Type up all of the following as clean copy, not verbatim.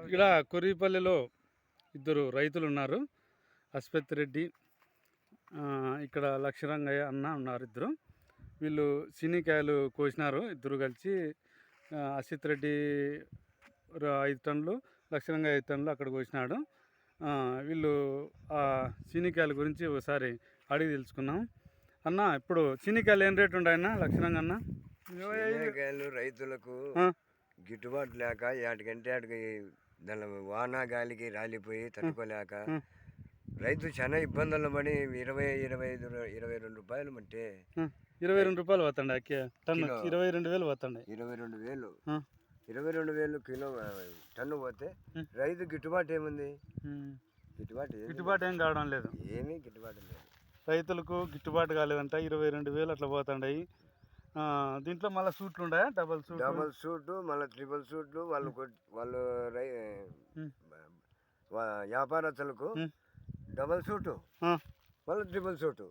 ఇక్కడ కొర్రిపల్లిలో ఇద్దరు రైతులు ఉన్నారు. అస్పత్ రెడ్డి ఇక్కడ లక్షరంగయ్య అన్న ఉన్నారు. ఇద్దరు వీళ్ళు సినీకాయలు కోసినారు. ఇద్దరు కలిసి అసిత్ రెడ్డి 5 టన్నులు, లక్షరంగయ్య 5 టన్నులు అక్కడ కోసినాడు. వీళ్ళు ఆ సినీకాయల గురించి ఒకసారి అడిగి తెలుసుకున్నాం. అన్న, ఇప్పుడు సినీకాయలు ఏం రేటు ఉన్నాయన్న లక్షరంగా అన్న? సినీకాయలు రైతులకు గిట్టుబాటు లేక ఏటికంటే ఆటికి దాని వాన గాలికి రాలిపోయి తట్టుకోలేక రైతు చాలా ఇబ్బందులు పడి 22 రూపాయలు అంటే 22 రూపాయలు పోతాండి. 22,000 పోతాండి. 22,000 కిలో టన్ను పోతే రైతు గిట్టుబాటు ఏముంది? గిట్టుబాటు ఏం కావడం లేదు. ఏమీ గిట్టుబాటు లేదు. రైతులకు గిట్టుబాటు కాలేదంట. 22,000 అట్లా పోతాండాయి. దీంట్లో మళ్ళీ సూట్లు ఉన్నాయా? డబల్ సూట్ మళ్ళీ ట్రిపుల్ సూట్లు. వాళ్ళు వ్యాపారస్తులకు డబల్ సూటు మళ్ళీ ట్రిపుల్ సూటు.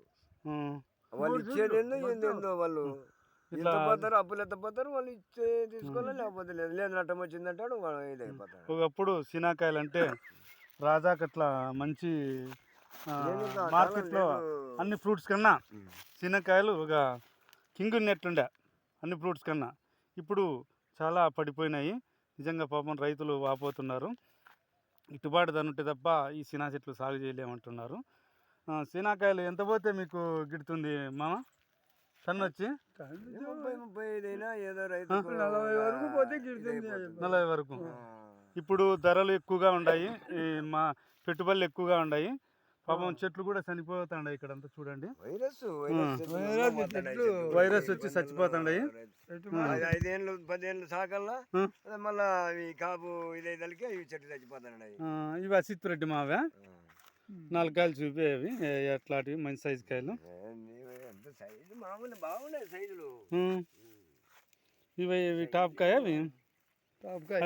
వాళ్ళు ఇచ్చేది ఏందో వాళ్ళు ఇట్లా పోతారు, అప్పులు ఎత్తపోతారు. వాళ్ళు ఇచ్చే తీసుకోవాలి, లేకపోతే లేదు నట్టం వచ్చిందంటాడు, ఇది అయిపోతాడు. ఒకప్పుడు సినాకాయలు అంటే రాజాకట్ల మంచి మార్కెట్లో అన్ని ఫ్రూట్స్ కన్నా సినకాయలు ఒక కింగ్ ఉన్నట్టుండే అన్ని ఫ్రూట్స్ కన్నా. ఇప్పుడు చాలా పడిపోయినాయి. నిజంగా పాపం రైతులు వాపోతున్నారు. గిట్టుబాటు ధర ఉంటే తప్ప ఈ సినా చెట్లు సాగు చేయలేమంటున్నారు. సినాకాయలు ఎంత పోతే మీకు గిడుతుంది మామ? టన్ను వచ్చి 30-35 అయినా ఏదో రైతు 40 వరకు పోతే గిడుతుంది. 40 వరకు. ఇప్పుడు ధరలు ఎక్కువగా ఉన్నాయి, మా పెట్టుబడులు ఎక్కువగా ఉన్నాయి. పాపం చెట్లు కూడా చనిపోతాయి. ఇక్కడ అంతా చూడండి, వైరస్ వచ్చి చచ్చిపోతాయి. 5 ఏళ్ళు 10 ఏళ్ళు సాకల్లా మళ్ళా కాపు ఇదైదలకి ఇవి చెట్లు చచ్చిపోతాయి. ఇవి అసిత్ రెడ్డి మావే 4 కాయలు చూపేవి ఎట్లాంటివి మంచి సైజు కాయలు. సైజు మామూలు బాగున్నాయి సైజులు. ఇవి టాప్ కాయ, అవి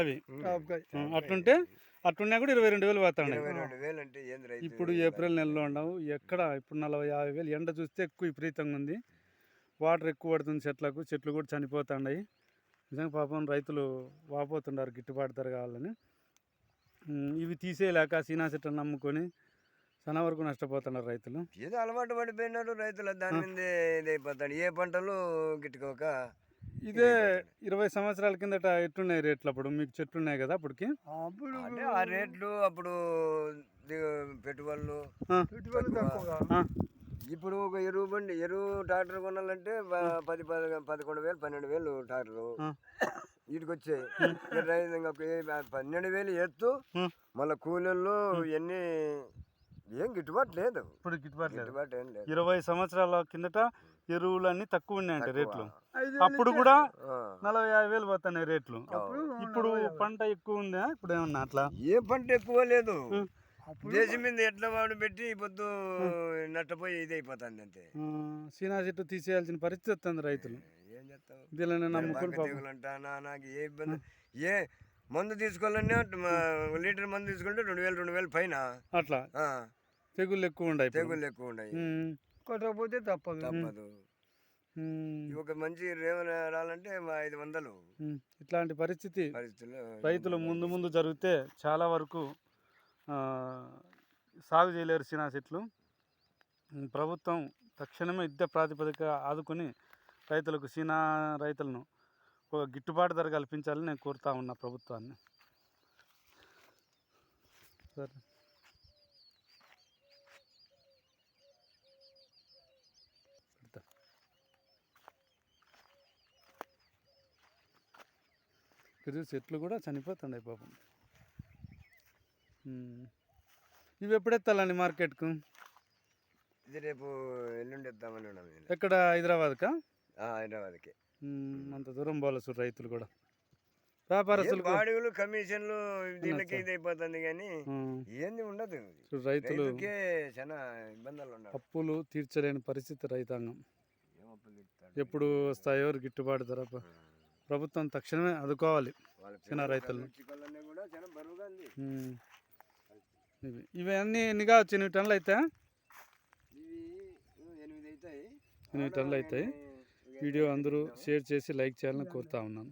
అవి అట్లున్నా కూడా 22,000 పోతాయి. 22,000 అంటే ఏంది రైతు? ఇప్పుడు ఏప్రిల్ నెలలో ఉండవు ఎక్కడ. ఇప్పుడు 40-50 ఎండ చూస్తే ఎక్కువ విపరీతంగా ఉంది. వాటర్ ఎక్కువ పడుతుంది చెట్లకు, చెట్లు కూడా చనిపోతున్నాయి. నిజంగా పాపం రైతులు వాపోతున్నారు గిట్టుబాటు ధర కావాలని. ఇవి తీసేయలేక సీనా చెట్లను నమ్ముకొని చాలా వరకు నష్టపోతున్నారు రైతులు. ఏదో అలవాటు పడిపోయినారు రైతులు, దాని మీదే ఇదైపోతాడు. ఏ పంటలు గిట్టుకోక ఇదే 20 సంవత్సరాల కిందట ఎట్టున్నాయి రేట్లు? అప్పుడు మీకు చెట్లు ఉన్నాయి కదా అప్పటికి? అంటే ఆ రేట్లు అప్పుడు పెట్టుబడులు ఇప్పుడు ఒక ఎరువు ట్రాక్టర్ కొనాలంటే 11,000 12,000 ట్రాక్టరు వీటికి వచ్చాయి. 12,000 ఎత్తు మళ్ళీ కూలీళ్ళు ఇవన్నీ ఏం గిట్టుబాటు లేదు. ఇప్పుడు గిట్టుబాటు ఏం లేదు. 20 సంవత్సరాల కిందట ఎరువులన్నీ తక్కువ ఉన్నాయంట రేట్లు. అప్పుడు కూడా 40-50 పోతున్నాయి రేట్లు. ఇప్పుడు పంట ఎక్కువ ఉందా? ఇప్పుడు ఏమన్నా అట్లా? ఏ పంట ఎక్కువ లేదు. దేశం మీద ఎట్లా వాడు పెట్టి పొద్దు నట్టపోయి ఇది అయిపోతుంది అంతే. సీనా చెట్టు తీసేయాల్సిన పరిస్థితి వస్తుంది రైతులు. ఏం చేస్తావు? దీనిని నమ్ముకుని నాకు ఏ ఇబ్బంది. ఏ మందు తీసుకోవాలన్నా లీటర్ మందు తీసుకుంటే 2,000 పైన అట్లా. తెగుళ్ళు ఎక్కువ ఉన్నాయి. కొట్టకపోతే తప్పదు. ఒక మంచి రేవన రాలంటే 500. ఇట్లాంటి పరిస్థితులు రైతులు ముందు జరిగితే చాలా వరకు సాగు చేయలేరు సీనా చెట్లు. ప్రభుత్వం తక్షణమే యుద్ధ ప్రాతిపదిక ఆదుకొని రైతులకు సీనా రైతులను ఒక గిట్టుబాటు ధర కల్పించాలని నేను కోరుతా ఉన్నా ప్రభుత్వాన్ని. సరే. చెట్లు కూడా చనిపోతున్నాయి పాపం. ఇవి ఎప్పుడు ఎత్తాలండి మార్కెట్కు? ఇది రేపు ఎల్లుండి ఎత్తామని ఉన్నాం. ఎక్కడ? హైదరాబాద్కా? హైదరాబాద్కి. అంత దూరం పోలేదు రైతులు కూడా. వ్యాపారస్తులు బాడీలు కమిషన్లు దీనికి ఇది అయిపోతుంది కానీ ఏంది ఉండదు. రైతులు చాలా ఇబ్బందులు ఉన్నాయి. అప్పులు తీర్చలేని పరిస్థితి రైతాంగం. ఎప్పుడు వస్తాయో గిట్టుబాటు ధర. ప్రభుత్వం తక్షణమే ఆదుకోవాలి చిన్న రైతులను. ఇవన్నీ ఎన్నిగా వచ్చి 8 టన్నులు అవుతాయి? 8 టన్నులు అవుతాయి. వీడియో అందరూ షేర్ చేసి లైక్ చేయాలని కోరుతా ఉన్నాను.